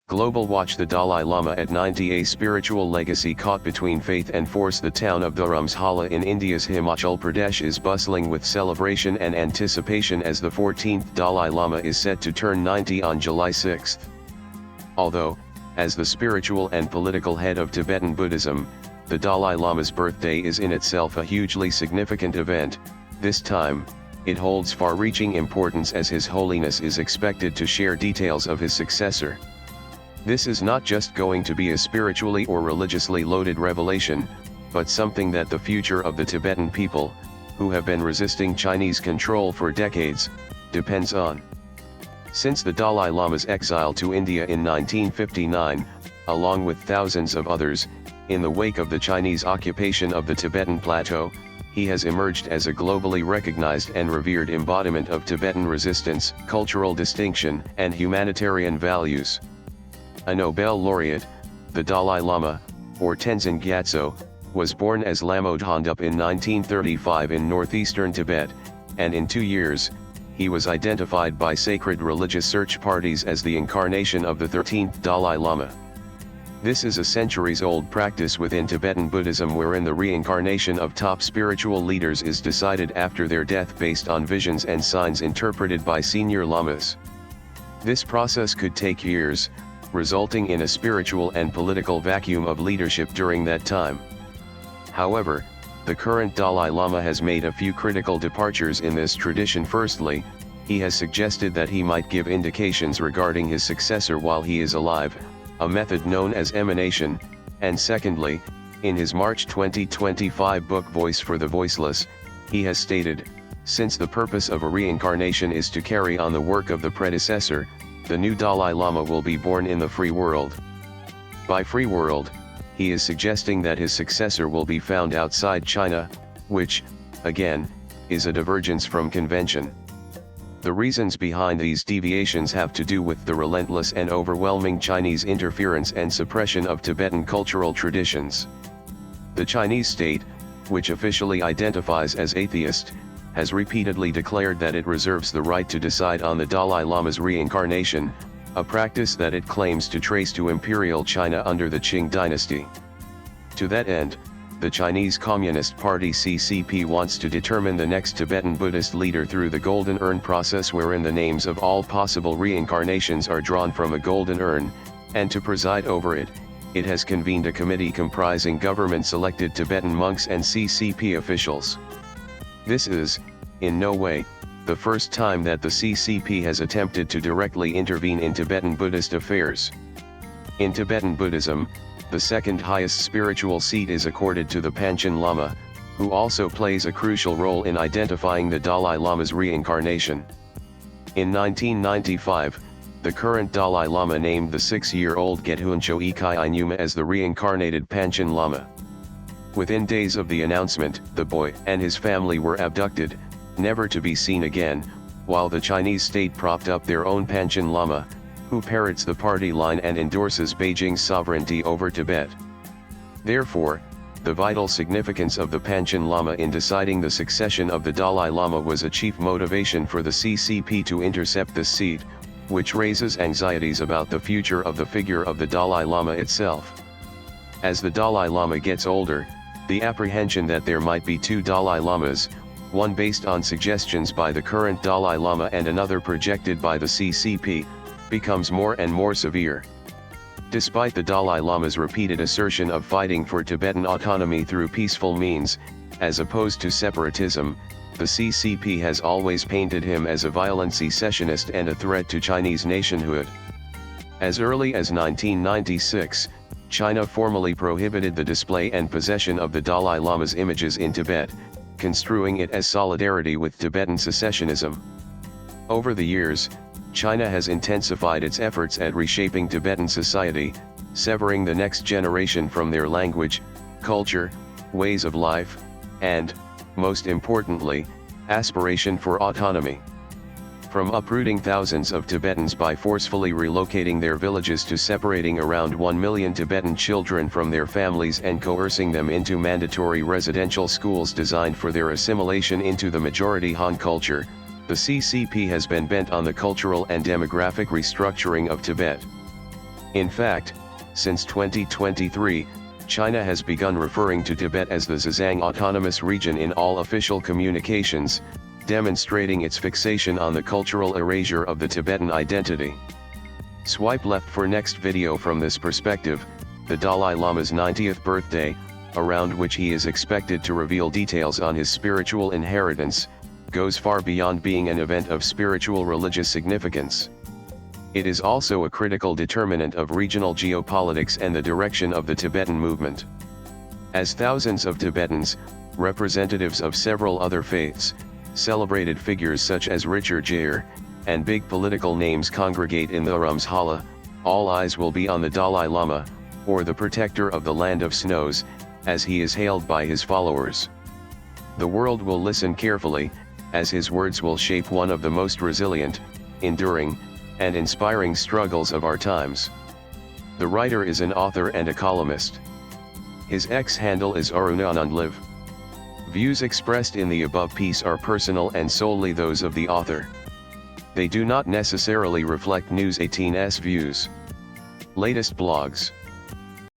Global Watch. The Dalai Lama at 90, a spiritual legacy caught between faith and force. The town of Dharamshala in India's Himachal Pradesh is bustling with celebration and anticipation as the 14th Dalai Lama is set to turn 90 on July 6. Although, as the spiritual and political head of Tibetan Buddhism, the Dalai Lama's birthday is in itself a hugely significant event, this time, it holds far-reaching importance as His Holiness is expected to share details of his successor. This is not just going to be a spiritually or religiously loaded revelation, but something that the future of the Tibetan people, who have been resisting Chinese control for decades, depends on. Since the Dalai Lama's exile to India in 1959, along with thousands of others, in the wake of the Chinese occupation of the Tibetan Plateau, he has emerged as a globally recognized and revered embodiment of Tibetan resistance, cultural distinction, and humanitarian values. A Nobel laureate, the Dalai Lama, or Tenzin Gyatso, was born as Lamodhondup in 1935 in northeastern Tibet, and in 2 years, he was identified by sacred religious search parties as the incarnation of the 13th Dalai Lama. This is a centuries-old practice within Tibetan Buddhism wherein the reincarnation of top spiritual leaders is decided after their death based on visions and signs interpreted by senior lamas. This process could take years, resulting in a spiritual and political vacuum of leadership during that time. However, the current Dalai Lama has made a few critical departures in this tradition. Firstly, he has suggested that he might give indications regarding his successor while he is alive, a method known as emanation, and secondly, in his March 2025 book Voice for the Voiceless, he has stated, since the purpose of a reincarnation is to carry on the work of the predecessor, the new Dalai Lama will be born in the free world. By free world, he is suggesting that his successor will be found outside China, which, again, is a divergence from convention. The reasons behind these deviations have to do with the relentless and overwhelming Chinese interference and suppression of Tibetan cultural traditions. The Chinese state, which officially identifies as atheist, has repeatedly declared that it reserves the right to decide on the Dalai Lama's reincarnation, a practice that it claims to trace to Imperial China under the Qing dynasty. To that end, the Chinese Communist Party CCP wants to determine the next Tibetan Buddhist leader through the Golden Urn process, wherein the names of all possible reincarnations are drawn from a golden urn, and to preside over it, it has convened a committee comprising government-selected Tibetan monks and CCP officials. This is, in no way, the first time that the CCP has attempted to directly intervene in Tibetan Buddhist affairs. In Tibetan Buddhism, the second highest spiritual seat is accorded to the Panchen Lama, who also plays a crucial role in identifying the Dalai Lama's reincarnation. In 1995, the current Dalai Lama named the 6-year-old Gethuncho Ikai Inuma as the reincarnated Panchen Lama. Within days of the announcement, the boy and his family were abducted, never to be seen again, while the Chinese state propped up their own Panchen Lama, who parrots the party line and endorses Beijing's sovereignty over Tibet. Therefore, the vital significance of the Panchen Lama in deciding the succession of the Dalai Lama was a chief motivation for the CCP to intercept this seat, which raises anxieties about the future of the figure of the Dalai Lama itself. As the Dalai Lama gets older, the apprehension that there might be two Dalai Lamas, one based on suggestions by the current Dalai Lama and another projected by the CCP, becomes more and more severe. Despite the Dalai Lama's repeated assertion of fighting for Tibetan autonomy through peaceful means, as opposed to separatism, the CCP has always painted him as a violent secessionist and a threat to Chinese nationhood. As early as 1996, China formally prohibited the display and possession of the Dalai Lama's images in Tibet, construing it as solidarity with Tibetan secessionism. Over the years, China has intensified its efforts at reshaping Tibetan society, severing the next generation from their language, culture, ways of life, and, most importantly, aspiration for autonomy. From uprooting thousands of Tibetans by forcefully relocating their villages to separating around 1 million Tibetan children from their families and coercing them into mandatory residential schools designed for their assimilation into the majority Han culture, the CCP has been bent on the cultural and demographic restructuring of Tibet. In fact, since 2023, China has begun referring to Tibet as the Xizang Autonomous Region in all official communications, demonstrating its fixation on the cultural erasure of the Tibetan identity. Swipe left for next video. From this perspective, the Dalai Lama's 90th birthday, around which he is expected to reveal details on his spiritual inheritance, goes far beyond being an event of spiritual religious significance. It is also a critical determinant of regional geopolitics and the direction of the Tibetan movement. As thousands of Tibetans, representatives of several other faiths, celebrated figures such as Richard Jair, and big political names congregate in the Dharamsala, all eyes will be on the Dalai Lama, or the protector of the land of snows, as he is hailed by his followers. The world will listen carefully, as his words will shape one of the most resilient, enduring, and inspiring struggles of our times. The writer is an author and a columnist. His X handle is Arunanandlive. Views expressed in the above piece are personal and solely those of the author. They do not necessarily reflect News 18's views. Latest blogs.